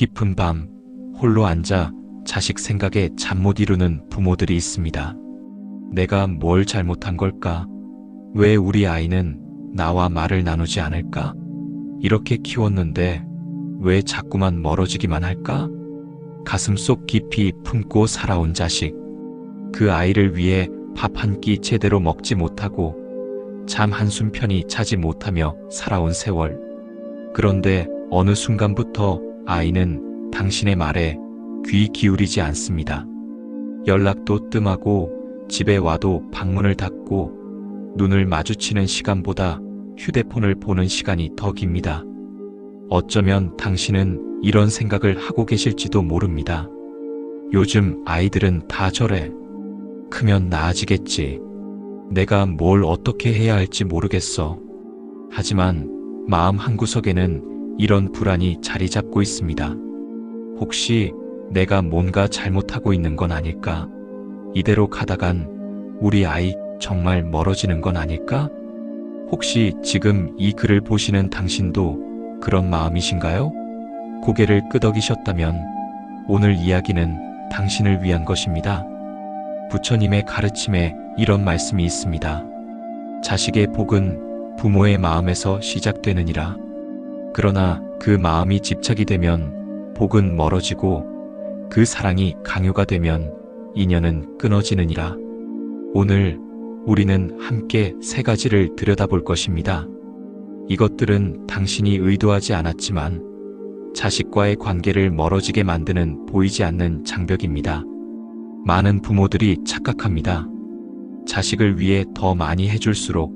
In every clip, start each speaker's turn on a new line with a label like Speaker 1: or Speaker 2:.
Speaker 1: 깊은 밤 홀로 앉아 자식 생각에 잠 못 이루는 부모들이 있습니다. 내가 뭘 잘못한 걸까? 왜 우리 아이는 나와 말을 나누지 않을까? 이렇게 키웠는데 왜 자꾸만 멀어지기만 할까? 가슴속 깊이 품고 살아온 자식. 그 아이를 위해 밥 한 끼 제대로 먹지 못하고 잠 한숨 편히 자지 못하며 살아온 세월. 그런데 어느 순간부터 아이는 당신의 말에 귀 기울이지 않습니다. 연락도 뜸하고 집에 와도 방문을 닫고 눈을 마주치는 시간보다 휴대폰을 보는 시간이 더 깁니다. 어쩌면 당신은 이런 생각을 하고 계실지도 모릅니다. 요즘 아이들은 다 저래. 크면 나아지겠지. 내가 뭘 어떻게 해야 할지 모르겠어. 하지만 마음 한구석에는 이런 불안이 자리 잡고 있습니다. 혹시 내가 뭔가 잘못하고 있는 건 아닐까? 이대로 가다간 우리 아이 정말 멀어지는 건 아닐까? 혹시 지금 이 글을 보시는 당신도 그런 마음이신가요? 고개를 끄덕이셨다면 오늘 이야기는 당신을 위한 것입니다. 부처님의 가르침에 이런 말씀이 있습니다. 자식의 복은 부모의 마음에서 시작되느니라. 그러나 그 마음이 집착이 되면 복은 멀어지고 그 사랑이 강요가 되면 인연은 끊어지느니라. 오늘 우리는 함께 세 가지를 들여다볼 것입니다. 이것들은 당신이 의도하지 않았지만 자식과의 관계를 멀어지게 만드는 보이지 않는 장벽입니다. 많은 부모들이 착각합니다. 자식을 위해 더 많이 해줄수록,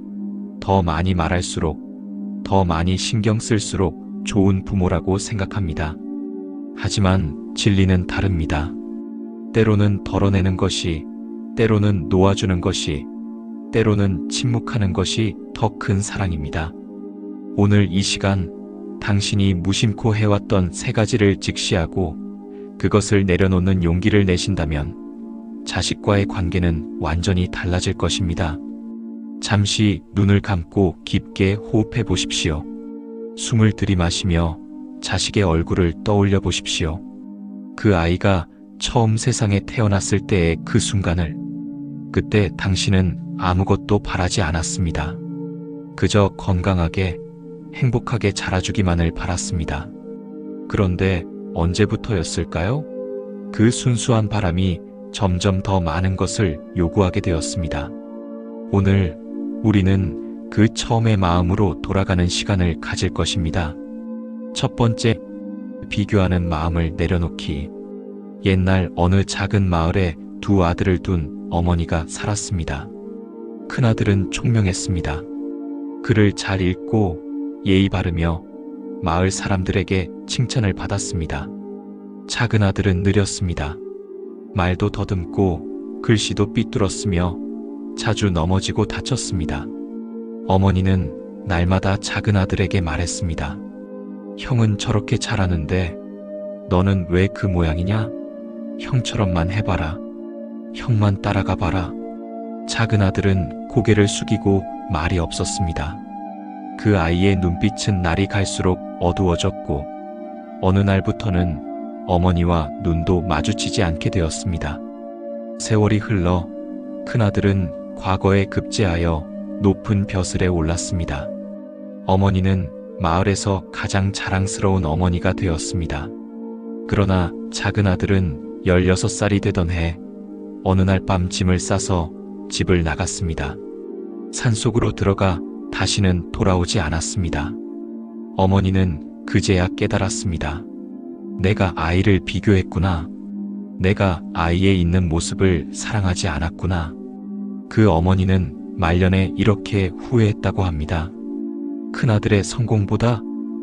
Speaker 1: 더 많이 말할수록, 더 많이 신경 쓸수록 좋은 부모라고 생각합니다. 하지만 진리는 다릅니다. 때로는 덜어내는 것이, 때로는 놓아주는 것이, 때로는 침묵하는 것이 더 큰 사랑입니다. 오늘 이 시간 당신이 무심코 해왔던 세 가지를 직시하고 그것을 내려놓는 용기를 내신다면 자식과의 관계는 완전히 달라질 것입니다. 잠시 눈을 감고 깊게 호흡해 보십시오. 숨을 들이마시며 자식의 얼굴을 떠올려 보십시오. 그 아이가 처음 세상에 태어났을 때의 그 순간을. 그때 당신은 아무것도 바라지 않았습니다. 그저 건강하게, 행복하게 자라주기만을 바랐습니다. 그런데 언제부터였을까요? 그 순수한 바람이 점점 더 많은 것을 요구하게 되었습니다. 오늘 우리는 그 처음의 마음으로 돌아가는 시간을 가질 것입니다. 첫 번째, 비교하는 마음을 내려놓기. 옛날 어느 작은 마을에 두 아들을 둔 어머니가 살았습니다. 큰아들은 총명했습니다. 글을 잘 읽고 예의 바르며 마을 사람들에게 칭찬을 받았습니다. 작은 아들은 느렸습니다. 말도 더듬고 글씨도 삐뚤었으며 자주 넘어지고 다쳤습니다. 어머니는 날마다 작은 아들에게 말했습니다. 형은 저렇게 잘하는데 너는 왜 그 모양이냐? 형처럼만 해봐라. 형만 따라가 봐라. 작은 아들은 고개를 숙이고 말이 없었습니다. 그 아이의 눈빛은 날이 갈수록 어두워졌고 어느 날부터는 어머니와 눈도 마주치지 않게 되었습니다. 세월이 흘러 큰아들은 과거에 급제하여 높은 벼슬에 올랐습니다. 어머니는 마을에서 가장 자랑스러운 어머니가 되었습니다. 그러나 작은 아들은 16살이 되던 해 어느 날 밤 짐을 싸서 집을 나갔습니다. 산속으로 들어가 다시는 돌아오지 않았습니다. 어머니는 그제야 깨달았습니다. 내가 아이를 비교했구나. 내가 아이의 있는 모습을 사랑하지 않았구나. 그 어머니는 말년에 이렇게 후회했다고 합니다. 큰아들의 성공보다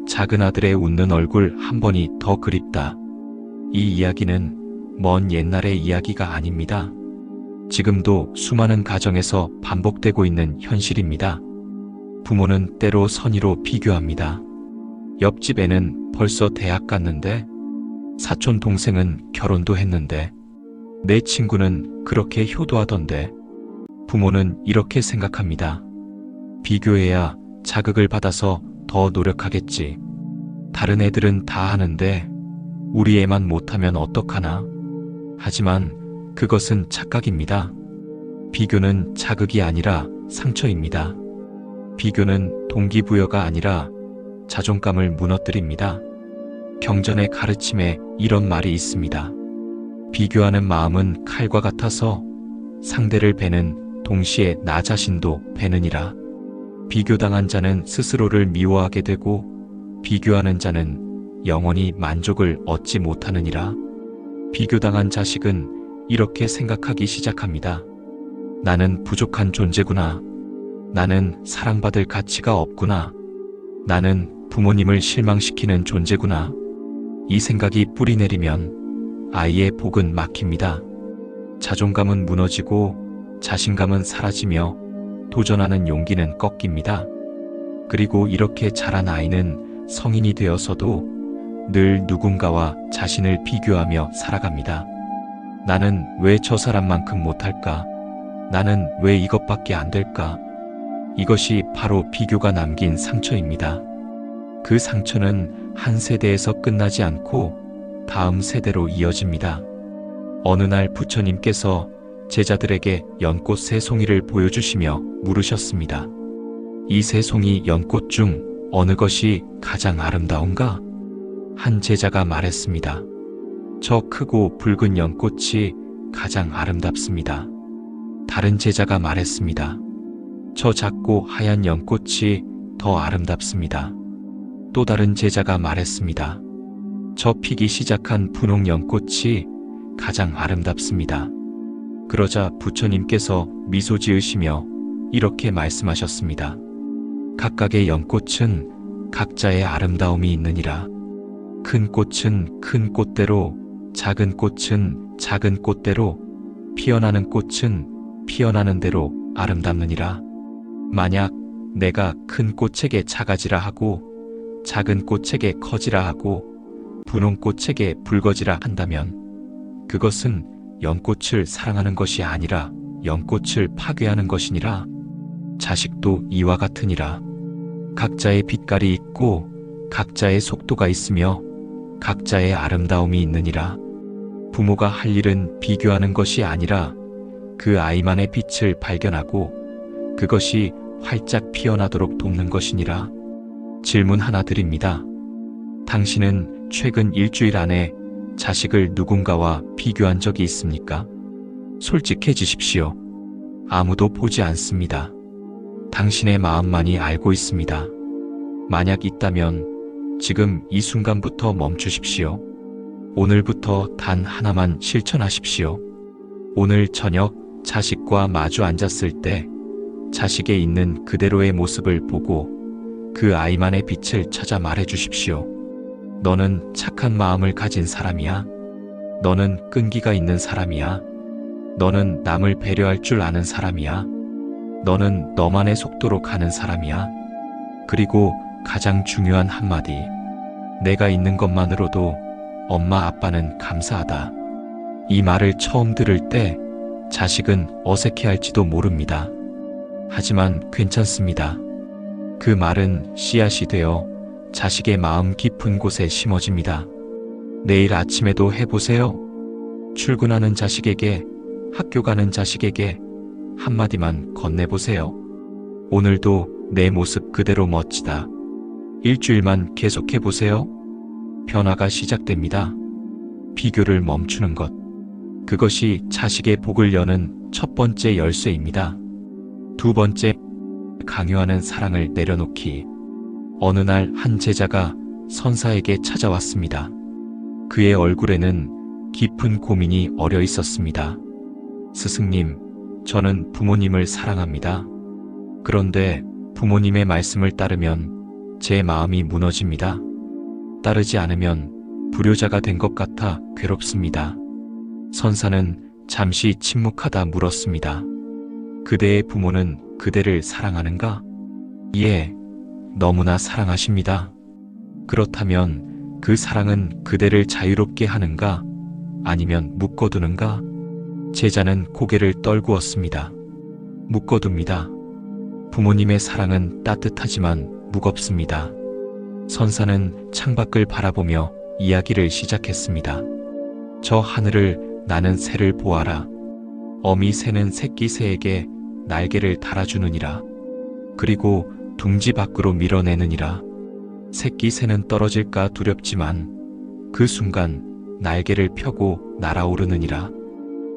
Speaker 1: 작은 아들의 웃는 얼굴 한 번이 더 그립다. 이 이야기는 먼 옛날의 이야기가 아닙니다. 지금도 수많은 가정에서 반복되고 있는 현실입니다. 부모는 때로 선의로 비교합니다. 옆집 애는 벌써 대학 갔는데, 사촌 동생은 결혼도 했는데, 내 친구는 그렇게 효도하던데. 부모는 이렇게 생각합니다. 비교해야 자극을 받아서 더 노력하겠지. 다른 애들은 다 하는데 우리 애만 못하면 어떡하나. 하지만 그것은 착각입니다. 비교는 자극이 아니라 상처입니다. 비교는 동기부여가 아니라 자존감을 무너뜨립니다. 경전의 가르침에 이런 말이 있습니다. 비교하는 마음은 칼과 같아서 상대를 베는 동시에 나 자신도 베느니라. 비교당한 자는 스스로를 미워하게 되고 비교하는 자는 영원히 만족을 얻지 못하느니라. 비교당한 자식은 이렇게 생각하기 시작합니다. 나는 부족한 존재구나. 나는 사랑받을 가치가 없구나. 나는 부모님을 실망시키는 존재구나. 이 생각이 뿌리 내리면 아이의 복은 막힙니다. 자존감은 무너지고 자신감은 사라지며 도전하는 용기는 꺾입니다. 그리고 이렇게 자란 아이는 성인이 되어서도 늘 누군가와 자신을 비교하며 살아갑니다. 나는 왜 저 사람만큼 못할까? 나는 왜 이것밖에 안 될까? 이것이 바로 비교가 남긴 상처입니다. 그 상처는 한 세대에서 끝나지 않고 다음 세대로 이어집니다. 어느 날 부처님께서 제자들에게 연꽃 세 송이를 보여주시며 물으셨습니다. 이 세 송이 연꽃 중 어느 것이 가장 아름다운가? 한 제자가 말했습니다. 저 크고 붉은 연꽃이 가장 아름답습니다. 다른 제자가 말했습니다. 저 작고 하얀 연꽃이 더 아름답습니다. 또 다른 제자가 말했습니다. 저 피기 시작한 분홍 연꽃이 가장 아름답습니다. 그러자 부처님께서 미소 지으시며 이렇게 말씀하셨습니다. 각각의 연꽃은 각자의 아름다움이 있느니라. 큰 꽃은 큰 꽃대로, 작은 꽃은 작은 꽃대로, 피어나는 꽃은 피어나는 대로 아름답느니라. 만약 내가 큰 꽃에게 작아지라 하고 작은 꽃에게 커지라 하고 분홍 꽃에게 붉어지라 한다면 그것은 연꽃을 사랑하는 것이 아니라 연꽃을 파괴하는 것이니라. 자식도 이와 같으니라. 각자의 빛깔이 있고 각자의 속도가 있으며 각자의 아름다움이 있느니라. 부모가 할 일은 비교하는 것이 아니라 그 아이만의 빛을 발견하고 그것이 활짝 피어나도록 돕는 것이니라. 질문 하나 드립니다. 당신은 최근 일주일 안에 자식을 누군가와 비교한 적이 있습니까? 솔직해지십시오. 아무도 보지 않습니다. 당신의 마음만이 알고 있습니다. 만약 있다면 지금 이 순간부터 멈추십시오. 오늘부터 단 하나만 실천하십시오. 오늘 저녁 자식과 마주 앉았을 때 자식에 있는 그대로의 모습을 보고 그 아이만의 빛을 찾아 말해주십시오. 너는 착한 마음을 가진 사람이야. 너는 끈기가 있는 사람이야. 너는 남을 배려할 줄 아는 사람이야. 너는 너만의 속도로 가는 사람이야. 그리고 가장 중요한 한마디. 내가 있는 것만으로도 엄마 아빠는 감사하다. 이 말을 처음 들을 때 자식은 어색해할지도 모릅니다. 하지만 괜찮습니다. 그 말은 씨앗이 되어 자식의 마음 깊은 곳에 심어집니다. 내일 아침에도 해보세요. 출근하는 자식에게, 학교 가는 자식에게 한마디만 건네보세요. 오늘도 내 모습 그대로 멋지다. 일주일만 계속해보세요. 변화가 시작됩니다. 비교를 멈추는 것. 그것이 자식의 복을 여는 첫 번째 열쇠입니다. 두 번째, 강요하는 사랑을 내려놓기. 어느 날 한 제자가 선사에게 찾아왔습니다. 그의 얼굴에는 깊은 고민이 어려 있었습니다. 스승님, 저는 부모님을 사랑합니다. 그런데 부모님의 말씀을 따르면 제 마음이 무너집니다. 따르지 않으면 불효자가 된 것 같아 괴롭습니다. 선사는 잠시 침묵하다 물었습니다. 그대의 부모는 그대를 사랑하는가? 예, 너무나 사랑하십니다. 그렇다면 그 사랑은 그대를 자유롭게 하는가? 아니면 묶어두는가? 제자는 고개를 떨구었습니다. 묶어둡니다. 부모님의 사랑은 따뜻하지만 무겁습니다. 선사는 창밖을 바라보며 이야기를 시작했습니다. 저 하늘을 나는 새를 보아라. 어미 새는 새끼 새에게 날개를 달아주느니라. 그리고 둥지 밖으로 밀어내느니라. 새끼 새는 떨어질까 두렵지만 그 순간 날개를 펴고 날아오르느니라.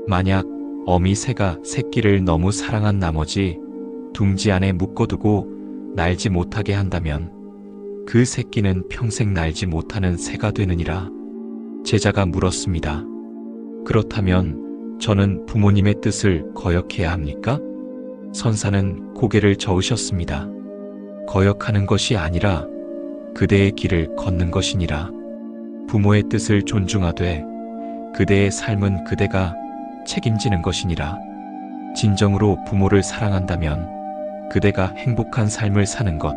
Speaker 1: 만약 어미 새가 새끼를 너무 사랑한 나머지 둥지 안에 묶어두고 날지 못하게 한다면 그 새끼는 평생 날지 못하는 새가 되느니라. 제자가 물었습니다. 그렇다면 저는 부모님의 뜻을 거역해야 합니까? 선사는 고개를 저으셨습니다. 거역하는 것이 아니라 그대의 길을 걷는 것이니라. 부모의 뜻을 존중하되 그대의 삶은 그대가 책임지는 것이니라. 진정으로 부모를 사랑한다면 그대가 행복한 삶을 사는 것,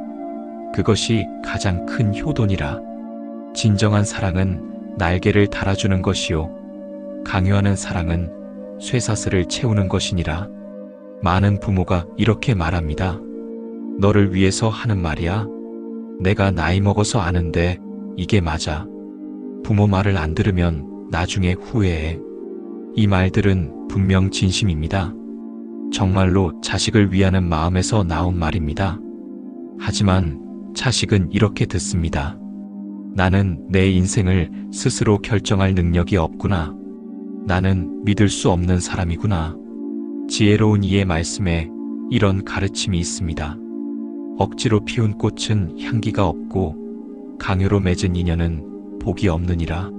Speaker 1: 그것이 가장 큰 효도니라. 진정한 사랑은 날개를 달아주는 것이요, 강요하는 사랑은 쇠사슬을 채우는 것이니라. 많은 부모가 이렇게 말합니다. 너를 위해서 하는 말이야. 내가 나이 먹어서 아는데 이게 맞아. 부모 말을 안 들으면 나중에 후회해. 이 말들은 분명 진심입니다. 정말로 자식을 위하는 마음에서 나온 말입니다. 하지만 자식은 이렇게 듣습니다. 나는 내 인생을 스스로 결정할 능력이 없구나. 나는 믿을 수 없는 사람이구나. 지혜로운 이의 말씀에 이런 가르침이 있습니다. 억지로 피운 꽃은 향기가 없고 강요로 맺은 인연은 복이 없느니라.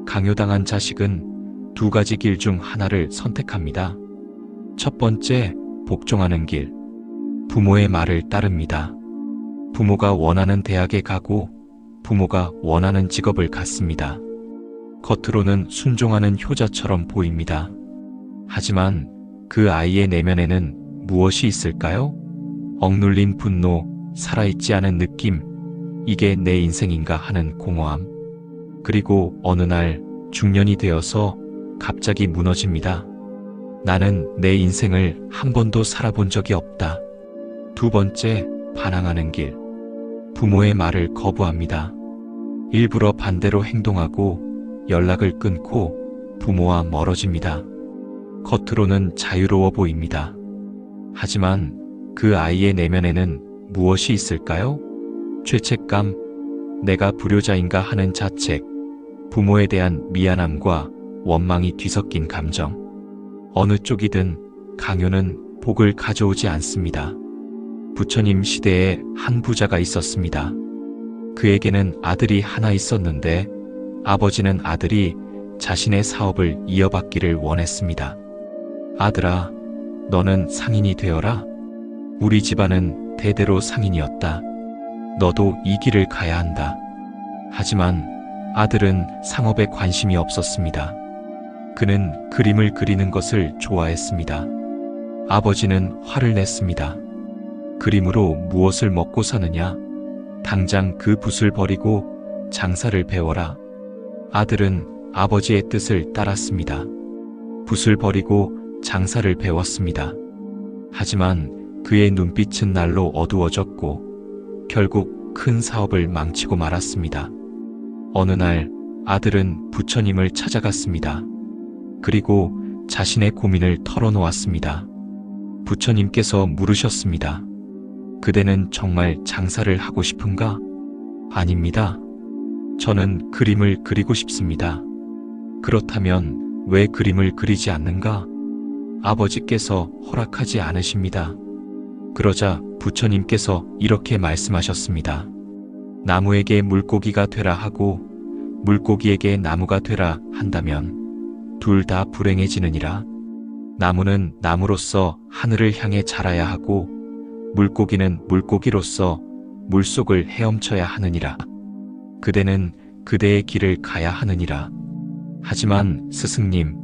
Speaker 1: 강요당한 자식은 두 가지 길 중 하나를 선택합니다. 첫 번째, 복종하는 길. 부모의 말을 따릅니다. 부모가 원하는 대학에 가고 부모가 원하는 직업을 갖습니다. 겉으로는 순종하는 효자처럼 보입니다. 하지만 그 아이의 내면에는 무엇이 있을까요? 억눌린 분노, 살아있지 않은 느낌, 이게 내 인생인가 하는 공허함. 그리고 어느 날 중년이 되어서 갑자기 무너집니다. 나는 내 인생을 한 번도 살아본 적이 없다. 두 번째, 반항하는 길. 부모의 말을 거부합니다. 일부러 반대로 행동하고 연락을 끊고 부모와 멀어집니다. 겉으로는 자유로워 보입니다. 하지만 그 아이의 내면에는 무엇이 있을까요? 죄책감, 내가 불효자인가 하는 자책, 부모에 대한 미안함과 원망이 뒤섞인 감정. 어느 쪽이든 강요는 복을 가져오지 않습니다. 부처님 시대에 한 부자가 있었습니다. 그에게는 아들이 하나 있었는데 아버지는 아들이 자신의 사업을 이어받기를 원했습니다. 아들아, 너는 상인이 되어라. 우리 집안은 대대로 상인이었다. 너도 이 길을 가야 한다. 하지만 아들은 상업에 관심이 없었습니다. 그는 그림을 그리는 것을 좋아했습니다. 아버지는 화를 냈습니다. 그림으로 무엇을 먹고 사느냐? 당장 그 붓을 버리고 장사를 배워라. 아들은 아버지의 뜻을 따랐습니다. 붓을 버리고 장사를 배웠습니다. 하지만 그의 눈빛은 날로 어두워졌고 결국 큰 사업을 망치고 말았습니다. 어느 날 아들은 부처님을 찾아갔습니다. 그리고 자신의 고민을 털어놓았습니다. 부처님께서 물으셨습니다. 그대는 정말 장사를 하고 싶은가? 아닙니다. 저는 그림을 그리고 싶습니다. 그렇다면 왜 그림을 그리지 않는가? 아버지께서 허락하지 않으십니다. 그러자 부처님께서 이렇게 말씀하셨습니다. 나무에게 물고기가 되라 하고 물고기에게 나무가 되라 한다면 둘 다 불행해지느니라. 나무는 나무로서 하늘을 향해 자라야 하고 물고기는 물고기로서 물속을 헤엄쳐야 하느니라. 그대는 그대의 길을 가야 하느니라. 하지만 스승님,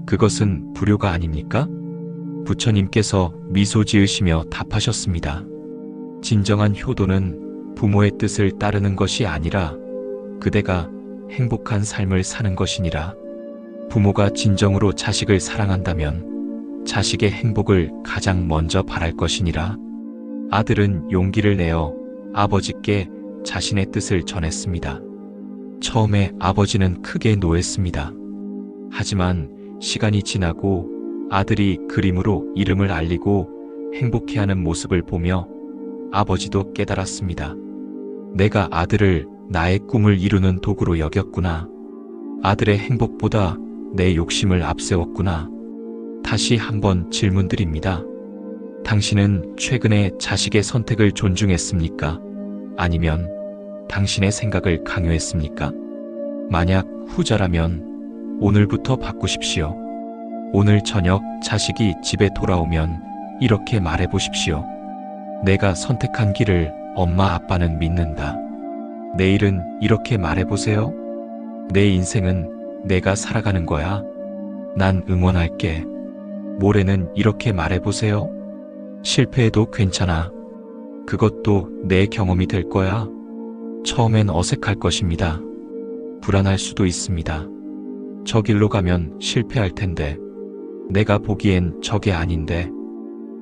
Speaker 1: 그것은 불효가 아닙니까? 부처님께서 미소 지으시며 답하셨습니다. 진정한 효도는 부모의 뜻을 따르는 것이 아니라 그대가 행복한 삶을 사는 것이니라. 부모가 진정으로 자식을 사랑한다면 자식의 행복을 가장 먼저 바랄 것이니라. 아들은 용기를 내어 아버지께 자신의 뜻을 전했습니다. 처음에 아버지는 크게 노했습니다. 하지만 시간이 지나고 아들이 그림으로 이름을 알리고 행복해하는 모습을 보며 아버지도 깨달았습니다. 내가 아들을 나의 꿈을 이루는 도구로 여겼구나. 아들의 행복보다 내 욕심을 앞세웠구나. 다시 한번 질문드립니다. 당신은 최근에 자식의 선택을 존중했습니까? 아니면 당신의 생각을 강요했습니까? 만약 후자라면 오늘부터 바꾸십시오. 오늘 저녁 자식이 집에 돌아오면 이렇게 말해보십시오. 내가 선택한 길을 엄마 아빠는 믿는다. 내일은 이렇게 말해보세요. 내 인생은 내가 살아가는 거야. 난 응원할게. 모레는 이렇게 말해보세요. 실패해도 괜찮아. 그것도 내 경험이 될 거야. 처음엔 어색할 것입니다. 불안할 수도 있습니다. 저 길로 가면 실패할 텐데. 내가 보기엔 저게 아닌데.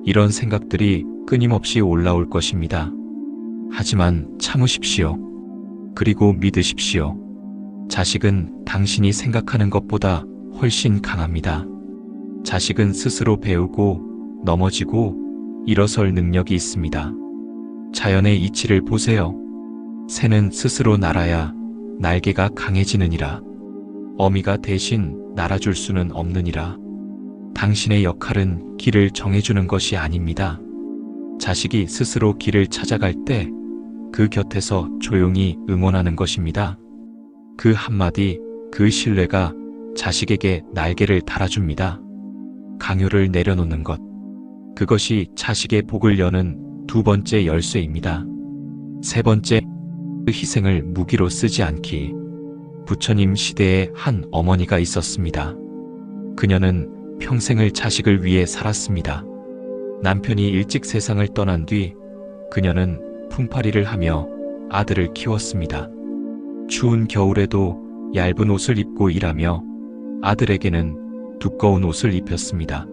Speaker 1: 이런 생각들이 끊임없이 올라올 것입니다. 하지만 참으십시오. 그리고 믿으십시오. 자식은 당신이 생각하는 것보다 훨씬 강합니다. 자식은 스스로 배우고 넘어지고 일어설 능력이 있습니다. 자연의 이치를 보세요. 새는 스스로 날아야 날개가 강해지느니라. 어미가 대신 날아줄 수는 없느니라. 당신의 역할은 길을 정해주는 것이 아닙니다. 자식이 스스로 길을 찾아갈 때 그 곁에서 조용히 응원하는 것입니다. 그 한마디, 그 신뢰가 자식에게 날개를 달아줍니다. 강요를 내려놓는 것. 그것이 자식의 복을 여는 두 번째 열쇠입니다. 세 번째, 그 희생을 무기로 쓰지 않기. 부처님 시대에 한 어머니가 있었습니다. 그녀는 평생을 자식을 위해 살았습니다. 남편이 일찍 세상을 떠난 뒤 그녀는 품팔이를 하며 아들을 키웠습니다. 추운 겨울에도 얇은 옷을 입고 일하며 아들에게는 두꺼운 옷을 입혔습니다.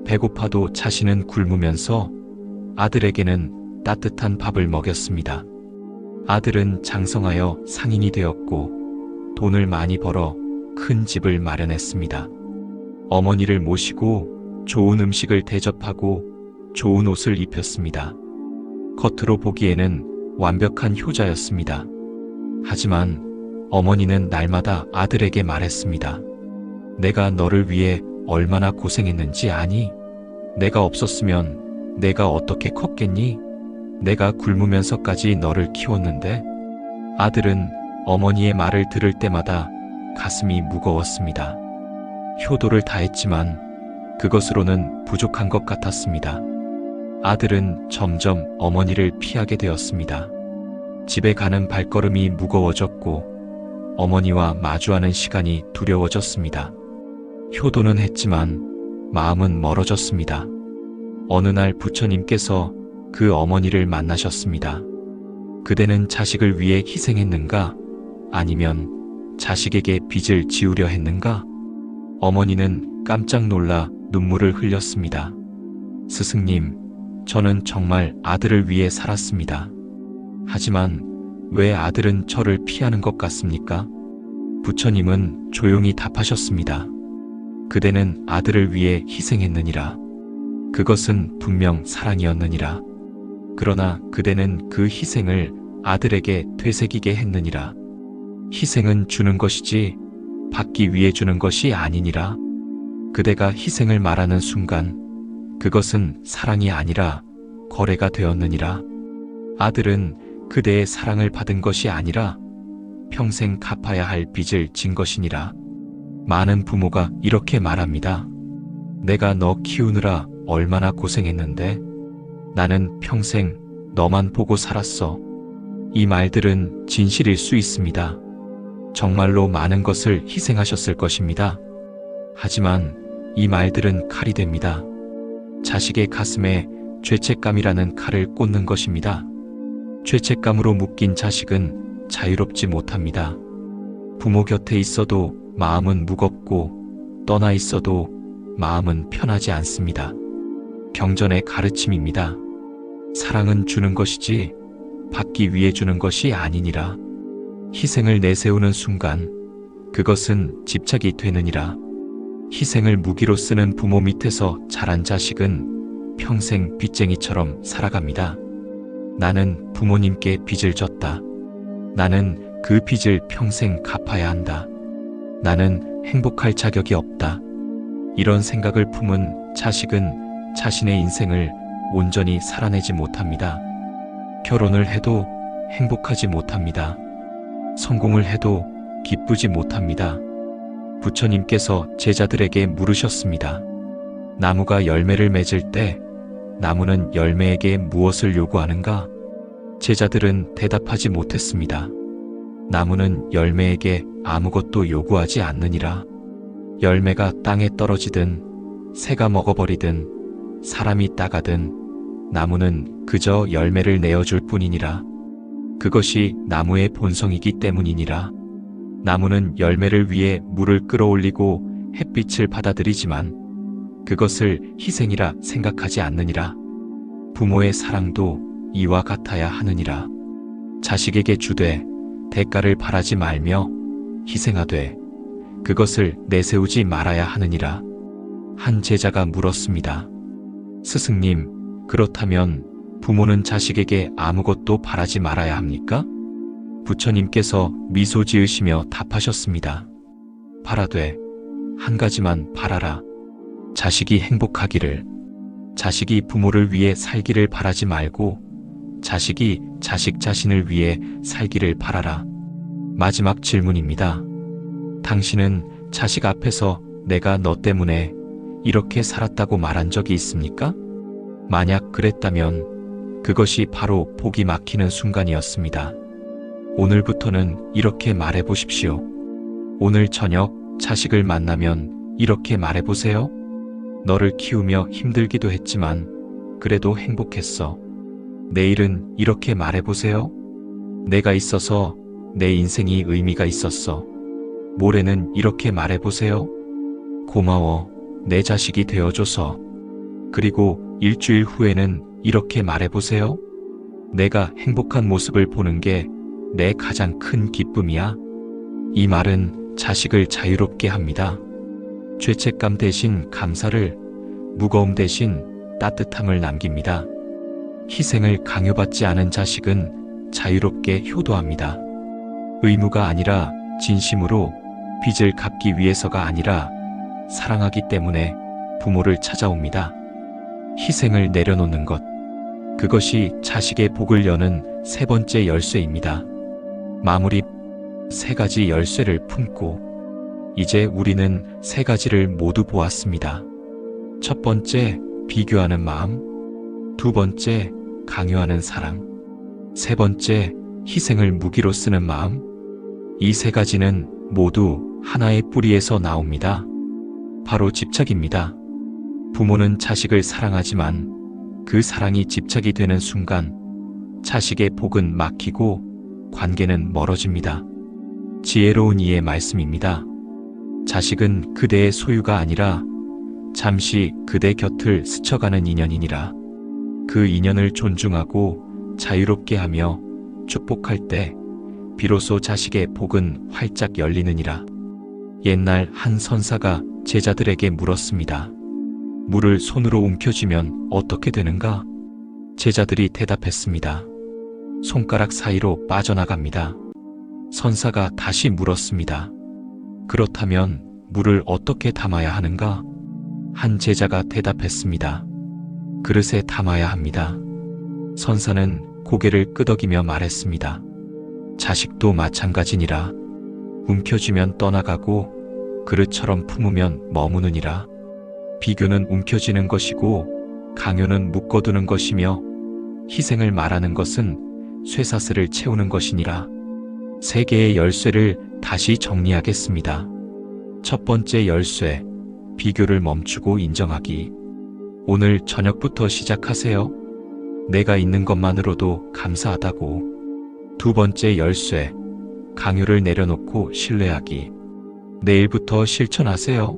Speaker 1: 배고파도 자신은 굶으면서 아들에게는 따뜻한 밥을 먹였습니다. 아들은 장성하여 상인이 되었고 돈을 많이 벌어 큰 집을 마련했습니다. 어머니를 모시고 좋은 음식을 대접하고 좋은 옷을 입혔습니다. 겉으로 보기에는 완벽한 효자였습니다. 하지만 어머니는 날마다 아들에게 말했습니다. 내가 너를 위해 얼마나 고생했는지 아니? 내가 없었으면 내가 어떻게 컸겠니? 내가 굶으면서까지 너를 키웠는데? 아들은 어머니의 말을 들을 때마다 가슴이 무거웠습니다. 효도를 다했지만 그것으로는 부족한 것 같았습니다. 아들은 점점 어머니를 피하게 되었습니다. 집에 가는 발걸음이 무거워졌고 어머니와 마주하는 시간이 두려워졌습니다. 효도는 했지만 마음은 멀어졌습니다. 어느 날 부처님께서 그 어머니를 만나셨습니다. 그대는 자식을 위해 희생했는가? 아니면 자식에게 빚을 지우려 했는가? 어머니는 깜짝 놀라 눈물을 흘렸습니다. 스승님, 저는 정말 아들을 위해 살았습니다. 하지만 왜 아들은 저를 피하는 것 같습니까? 부처님은 조용히 답하셨습니다. 그대는 아들을 위해 희생했느니라. 그것은 분명 사랑이었느니라. 그러나 그대는 그 희생을 아들에게 되새기게 했느니라. 희생은 주는 것이지 받기 위해 주는 것이 아니니라. 그대가 희생을 말하는 순간 그것은 사랑이 아니라 거래가 되었느니라. 아들은 그대의 사랑을 받은 것이 아니라 평생 갚아야 할 빚을 진 것이니라. 많은 부모가 이렇게 말합니다. 내가 너 키우느라 얼마나 고생했는데 나는 평생 너만 보고 살았어. 이 말들은 진실일 수 있습니다. 정말로 많은 것을 희생하셨을 것입니다. 하지만 이 말들은 칼이 됩니다. 자식의 가슴에 죄책감이라는 칼을 꽂는 것입니다. 죄책감으로 묶인 자식은 자유롭지 못합니다. 부모 곁에 있어도 마음은 무겁고 떠나 있어도 마음은 편하지 않습니다. 경전의 희생을 내세우는 순간 그것은 집착이 되느니라. 희생을 무기로 쓰는 부모 밑에서 자란 자식은 평생 빚쟁이처럼 살아갑니다. 나는 부모님께 빚을 졌다. 나는 그 빚을 평생 갚아야 한다. 나는 행복할 자격이 없다. 이런 생각을 품은 자식은 자신의 인생을 온전히 살아내지 못합니다. 결혼을 해도 행복하지 못합니다. 성공을 해도 기쁘지 못합니다. 부처님께서 제자들에게 물으셨습니다. 나무가 열매를 맺을 때 나무는 열매에게 무엇을 요구하는가? 제자들은 대답하지 못했습니다. 나무는 열매에게 아무것도 요구하지 않느니라. 열매가 땅에 떨어지든 새가 먹어버리든 사람이 따가든 나무는 그저 열매를 내어줄 뿐이니라. 그것이 나무의 본성이기 때문이니라. 나무는 열매를 위해 물을 끌어올리고 햇빛을 받아들이지만 그것을 희생이라 생각하지 않느니라. 부모의 사랑도 이와 같아야 하느니라. 자식에게 주되 대가를 바라지 말며 희생하되 그것을 내세우지 말아야 하느니라. 한 제자가 물었습니다. 스승님, 그렇다면 부모는 자식에게 아무것도 바라지 말아야 합니까? 부처님께서 미소 지으시며 답하셨습니다. 바라되 한 가지만 바라라. 자식이 행복하기를. 자식이 부모를 위해 살기를 바라지 말고 자식이 자식 자신을 위해 살기를 바라라. 마지막 질문입니다. 당신은 자식 앞에서 내가 너 때문에 이렇게 살았다고 말한 적이 있습니까? 만약 그랬다면 그것이 바로 복이 막히는 순간이었습니다. 오늘부터는 이렇게 말해보십시오. 오늘 저녁 자식을 만나면 이렇게 말해보세요. 너를 키우며 힘들기도 했지만 그래도 행복했어. 내일은 이렇게 말해보세요. 내가 있어서 내 인생이 의미가 있었어. 모레는 이렇게 말해보세요. 고마워, 내 자식이 되어줘서. 그리고 일주일 후에는 이렇게 말해보세요. 내가 행복한 모습을 보는 게 내 가장 큰 기쁨이야. 이 말은 자식을 자유롭게 합니다. 죄책감 대신 감사를, 무거움 대신 따뜻함을 남깁니다. 희생을 강요받지 않은 자식은 자유롭게 효도합니다. 의무가 아니라 진심으로, 빚을 갚기 위해서가 아니라 사랑하기 때문에 부모를 찾아옵니다. 희생을 내려놓는 것, 그것이 자식의 복을 여는 세 번째 열쇠입니다. 마무리. 세 가지 열쇠를 품고 이제 우리는 세 가지를 모두 보았습니다. 첫 번째, 비교하는 마음. 두 번째, 강요하는 사랑. 세 번째, 희생을 무기로 쓰는 마음. 이 세 가지는 모두 하나의 뿌리에서 나옵니다. 바로 집착입니다. 부모는 자식을 사랑하지만 그 사랑이 집착이 되는 순간 자식의 복은 막히고 관계는 멀어집니다. 지혜로운 이의 말씀입니다. 자식은 그대의 소유가 아니라 잠시 그대 곁을 스쳐가는 인연이니라. 그 인연을 존중하고 자유롭게 하며 축복할 때 비로소 자식의 복은 활짝 열리느니라. 옛날 한 선사가 제자들에게 물었습니다. 물을 손으로 움켜쥐면 어떻게 되는가? 제자들이 대답했습니다. 손가락 사이로 빠져나갑니다. 선사가 다시 물었습니다. 그렇다면 물을 어떻게 담아야 하는가? 한 제자가 대답했습니다. 그릇에 담아야 합니다. 선사는 고개를 끄덕이며 말했습니다. 자식도 마찬가지니라. 움켜쥐면 떠나가고 그릇처럼 품으면 머무느니라. 비교는 움켜쥐는 것이고 강요는 묶어두는 것이며 희생을 말하는 것은 쇠사슬을 채우는 것이니라. 세 개의 열쇠를 다시 정리하겠습니다. 첫 번째 열쇠, 비교를 멈추고 인정하기. 오늘 저녁부터 시작하세요. 내가 있는 것만으로도 감사하다고. 두 번째 열쇠, 강요를 내려놓고 신뢰하기. 내일부터 실천하세요.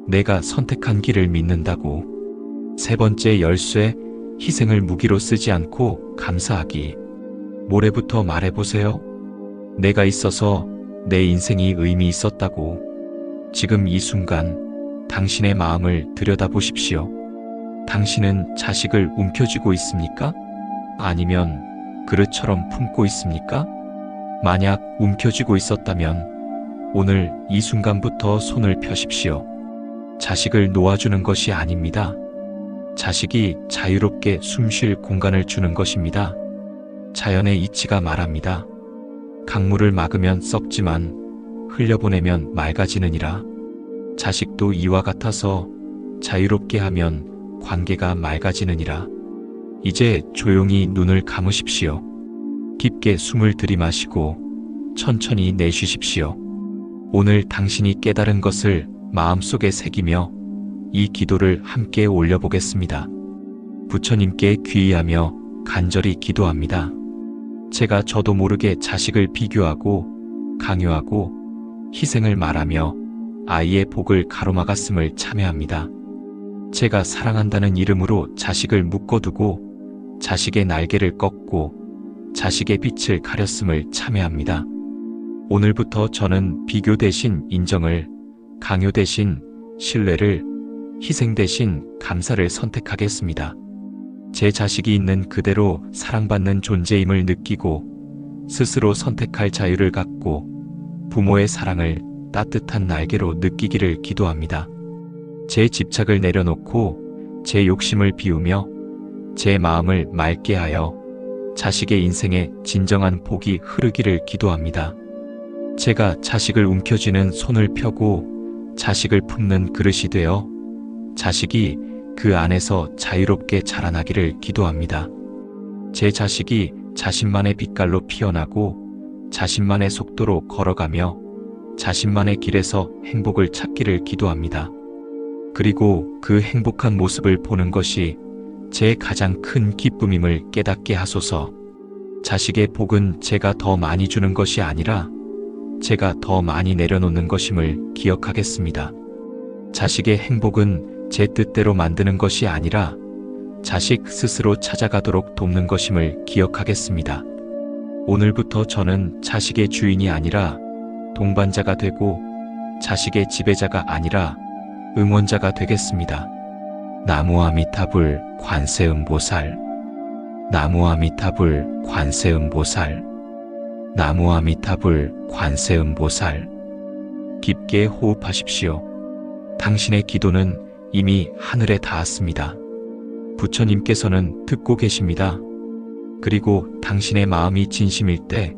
Speaker 1: 내가 선택한 길을 믿는다고. 세 번째 열쇠, 희생을 무기로 쓰지 않고 감사하기. 모레부터 말해보세요. 내가 있어서 내 인생이 의미 있었다고. 지금 이 순간 당신의 마음을 들여다보십시오. 당신은 자식을 움켜쥐고 있습니까? 아니면 그릇처럼 품고 있습니까? 만약 움켜쥐고 있었다면 오늘 이 순간부터 손을 펴십시오. 자식을 놓아주는 것이 아닙니다. 자식이 자유롭게 숨 쉴 공간을 주는 것입니다. 자연의 이치가 말합니다. 강물을 막으면 썩지만 흘려보내면 맑아지느니라. 자식도 이와 같아서 자유롭게 하면 관계가 맑아지느니라. 이제 조용히 눈을 감으십시오. 깊게 숨을 들이마시고 천천히 내쉬십시오. 오늘 당신이 깨달은 것을 마음속에 새기며 이 기도를 함께 올려보겠습니다. 부처님께 귀의하며 간절히 기도합니다. 제가 저도 모르게 자식을 비교하고 강요하고 희생을 말하며 아이의 복을 가로막았음을 참회합니다. 제가 사랑한다는 이름으로 자식을 묶어두고 자식의 날개를 꺾고 자식의 빛을 가렸음을 참회합니다. 오늘부터 저는 비교 대신 인정을, 강요 대신 신뢰를, 희생 대신 감사를 선택하겠습니다. 제 자식이 있는 그대로 사랑받는 존재임을 느끼고 스스로 선택할 자유를 갖고 부모의 사랑을 따뜻한 날개로 느끼기를 기도합니다. 제 집착을 내려놓고 제 욕심을 비우며 제 마음을 맑게 하여 자식의 인생에 진정한 복이 흐르기를 기도합니다. 제가 자식을 움켜쥐는 손을 펴고 자식을 품는 그릇이 되어 자식이 그 안에서 자유롭게 자라나기를 기도합니다. 제 자식이 자신만의 빛깔로 피어나고 자신만의 속도로 걸어가며 자신만의 길에서 행복을 찾기를 기도합니다. 그리고 그 행복한 모습을 보는 것이 제 가장 큰 기쁨임을 깨닫게 하소서. 자식의 복은 제가 더 많이 주는 것이 아니라 제가 더 많이 내려놓는 것임을 기억하겠습니다. 자식의 행복은 제 뜻대로 만드는 것이 아니라 자식 스스로 찾아가도록 돕는 것임을 기억하겠습니다. 오늘부터 저는 자식의 주인이 아니라 동반자가 되고 자식의 지배자가 아니라 응원자가 되겠습니다. 나무아미타불 관세음보살. 나무아미타불 관세음보살. 나무아미타불 관세음보살. 깊게 호흡하십시오. 당신의 기도는 이미 하늘에 닿았습니다. 부처님께서는 듣고 계십니다. 그리고 당신의 마음이 진심일 때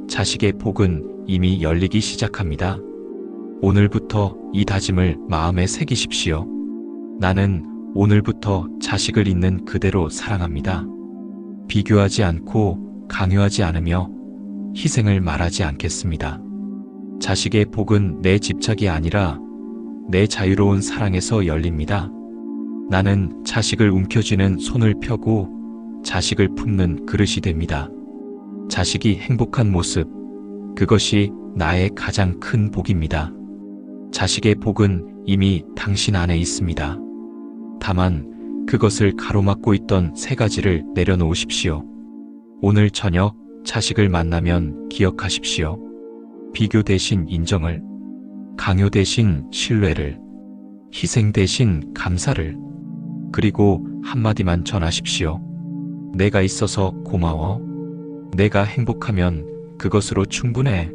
Speaker 1: 자식의 복은 이미 열리기 시작합니다. 오늘부터 이 다짐을 마음에 새기십시오. 나는 오늘부터 자식을 있는 그대로 사랑합니다. 비교하지 않고 강요하지 않으며 희생을 말하지 않겠습니다. 자식의 복은 내 집착이 아니라 내 자유로운 사랑에서 열립니다. 나는 자식을 움켜쥐는 손을 펴고 자식을 품는 그릇이 됩니다. 자식이 행복한 모습, 그것이 나의 가장 큰 복입니다. 자식의 복은 이미 당신 안에 있습니다. 다만 그것을 가로막고 있던 세 가지를 내려놓으십시오. 오늘 저녁 자식을 만나면 기억하십시오. 비교 대신 인정을, 강요 대신 신뢰를, 희생 대신 감사를, 그리고 한마디만 전하십시오. 내가 있어서 고마워. 내가 행복하면 그것으로 충분해.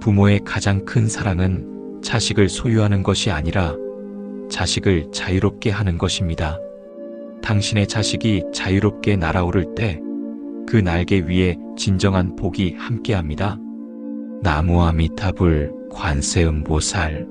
Speaker 1: 부모의 가장 큰 사랑은 자식을 소유하는 것이 아니라 자식을 자유롭게 하는 것입니다. 당신의 자식이 자유롭게 날아오를 때 그 날개 위에 진정한 복이 함께합니다. 나무아미타불 관세음보살.